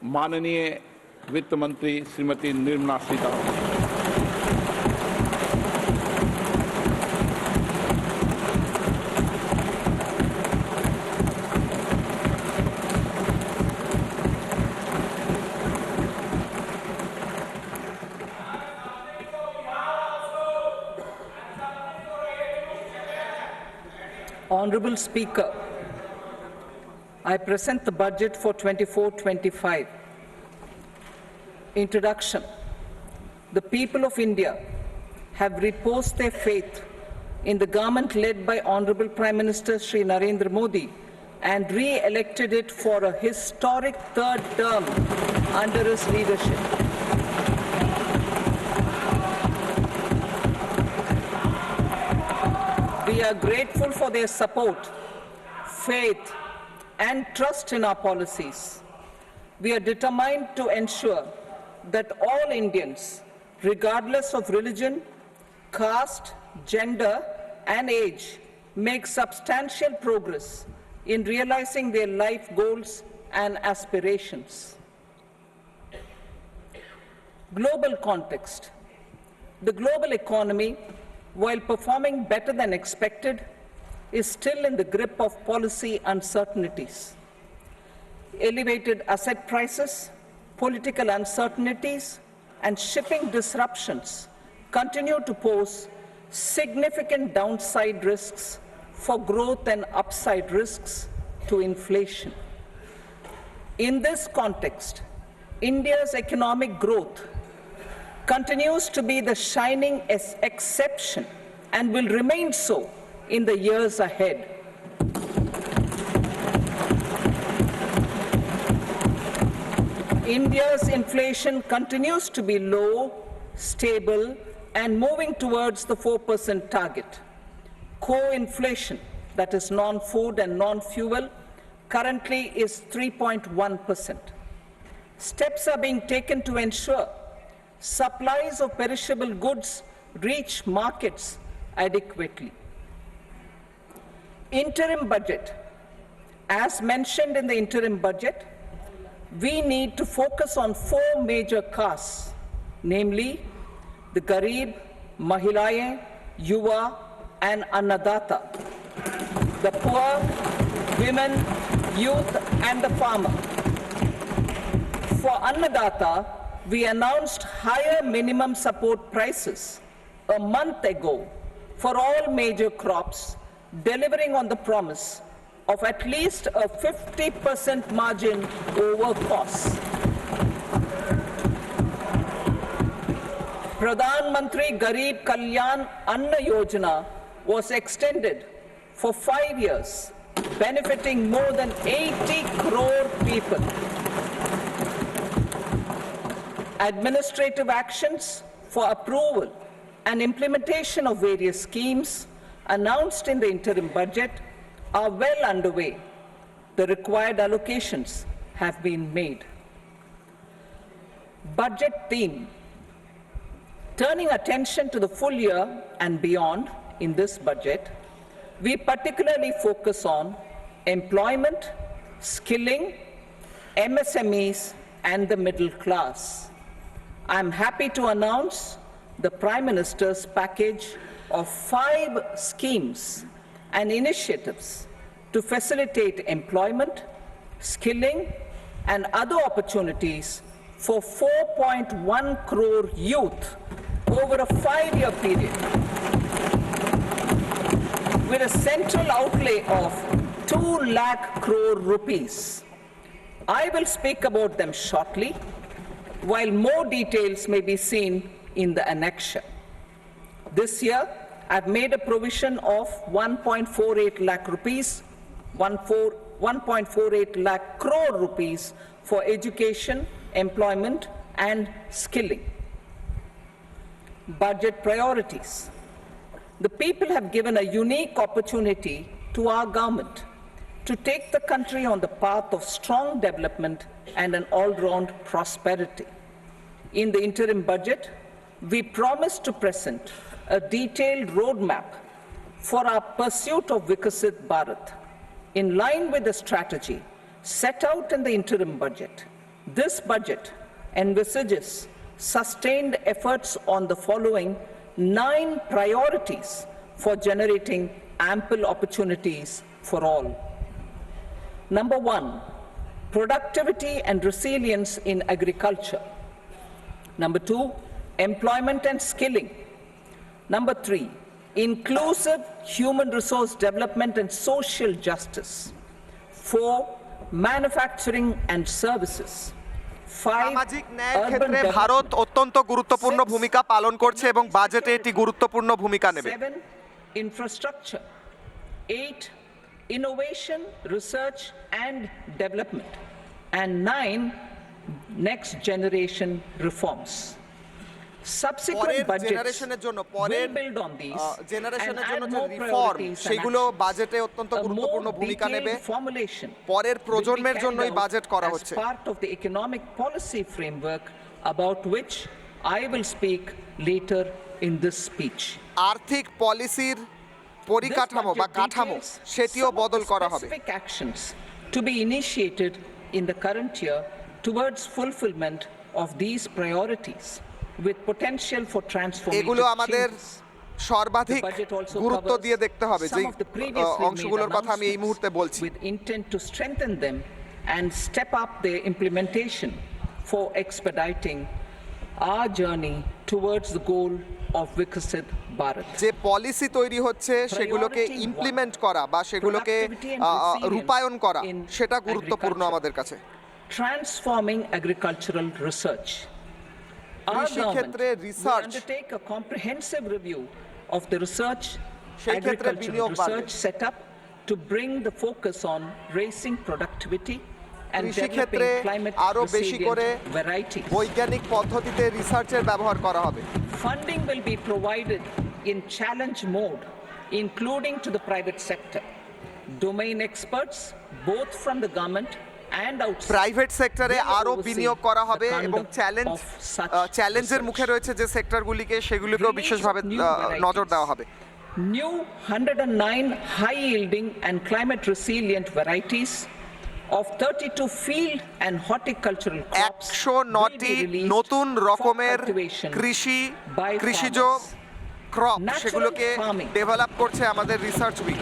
माननीय वित्त मंत्री Shrimati Nirmala Sitharaman. Honorable Speaker, I present the budget for 24-25. Introduction. The people of India have reposed their faith in the government led by Honorable Prime Minister Shri Narendra Modi and re-elected it for a historic third term under his leadership. We are grateful for their support, faith, and trust in our policies. We are determined to ensure that all Indians, regardless of religion, caste, gender, and age, make substantial progress in realizing their life goals and aspirations. Global context. The global economy, while performing better than expected, is still in the grip of policy uncertainties. Elevated asset prices, political uncertainties, and shipping disruptions continue to pose significant downside risks for growth and upside risks to inflation. In this context, India's economic growth continues to be the shining exception and will remain so in the years ahead. India's inflation continues to be low, stable, and moving towards the 4% target. Core inflation, that is non-food and non-fuel, currently is 3.1%. Steps are being taken to ensure supplies of perishable goods reach markets adequately. Interim budget. As mentioned in the interim budget, we need to focus on 4 major castes, namely the Garib, Mahilaye, Yuva, and Annadata, the poor, women, youth, and the farmer. For Annadata, we announced higher minimum support prices a month ago for all major crops, delivering on the promise of at least a 50% margin over costs. Pradhan Mantri Garib Kalyan Anna Yojana was extended for 5 years, benefiting more than 80 crore people. Administrative actions for approval and implementation of various schemes announced in the interim budget are well underway. The required allocations have been made. Budget theme. Turning attention to the full year and beyond in this budget, we particularly focus on employment, skilling, MSMEs, and the middle class. I'm happy to announce the Prime Minister's package of 5 schemes and initiatives to facilitate employment, skilling, and other opportunities for 4.1 crore youth over a 5-year period, with a central outlay of 2 lakh crore rupees. I will speak about them shortly, while more details may be seen in the annexure. This year, I've made a provision of 1.48 lakh rupees, 1.48 lakh crore rupees for education, employment, and skilling. Budget priorities. The people have given a unique opportunity to our government to take the country on the path of strong development and an all-round prosperity. In the interim budget, we promise to present a detailed roadmap for our pursuit of Vikasit Bharat. In line with the strategy set out in the interim budget, This budget envisages sustained efforts on the following 9 priorities for generating ample opportunities for all. Number 1, productivity and resilience in agriculture. Number 2, employment and skilling. Number 3, inclusive human resource development and social justice. 4, manufacturing and services. 5, সামাজিক ন্যায়ের urban ক্ষেত্রে development. Bharat অত্যন্ত গুরুত্বপূর্ণ 6, ভূমিকা পালন করছে এবং বাজেটে এটি গুরুত্বপূর্ণ ভূমিকা নেবে। 7, infrastructure. 8, innovation, research and development. And 9, next generation reforms. Subsequent পরের budgets জেনারেশনের জন্য পরের will build on these and জেনারেশনের add জন্য যে more রিফর্ম priorities and সেগুলো actions. বাজেটে অত্যন্ত A গুরুত্বপূর্ণ more ভূমিকা নেবে। detailed formulation পরের will be প্রজন্মের carried জন্যই out বাজেট করা as হচ্ছে। part of the economic policy framework about which I will speak later in this speech. আর্থিক পলিসির This পরিকাঠামো বা budget কাঠামো details সেটিও some of বদল the করা হবে। specific actions to be initiated in the current year towards fulfillment of these priorities with potential for transformative এগুলো আমাদের changes. সর্বাধিক The budget also গুরুত্ব covers দিয়ে দেখতে হবে যে some of the previously অংশগুলোর made কথা আমি এই মুহূর্তে বলছি। announcements with intent to strengthen them and step up their implementation for expediting our journey towards the goal of Viksit Bharat. যে পলিসি তৈরি হচ্ছে সেগুলোকে Priority ইমপ্লিমেন্ট 1, করা বা সেগুলোকে productivity and resilience রূপায়ণ করা in সেটা গুরুত্বপূর্ণ agriculture. আমাদের কাছে। Transforming agricultural research. Our কৃষি government ক্ষেত্রে will research undertake a comprehensive review of the research, সেই ক্ষেত্রে agricultural বিনিয়োগ বাড়বে। research setup to bring the focus on raising productivity and কৃষি ক্ষেত্রে developing climate আরো বেশি করে resilient varieties. বৈজ্ঞানিক পদ্ধতিতে রিসার্চের ব্যবহার করা হবে। Funding will be provided in challenge mode, including to the private sector. Domain experts, both from the government and outside, private সেক্টরে will আরো oversee বিনিয়োগ করা হবে the এবং conduct of such চ্যালেঞ্জের research. মুখে রয়েছে যে সেক্টরগুলিকে সেগুলিকেও Release বিশেষভাবে of new নজর varieties. দেওয়া হবে। New 109 high-yielding and climate-resilient varieties of 32 field and horticultural crops will be 109টি released নতুন for রকমের cultivation কৃষিজ by ক্রপ farmers. সেগুলোকে Natural farming. ডেভেলপ করছে আমাদের রিসার্চ উইং।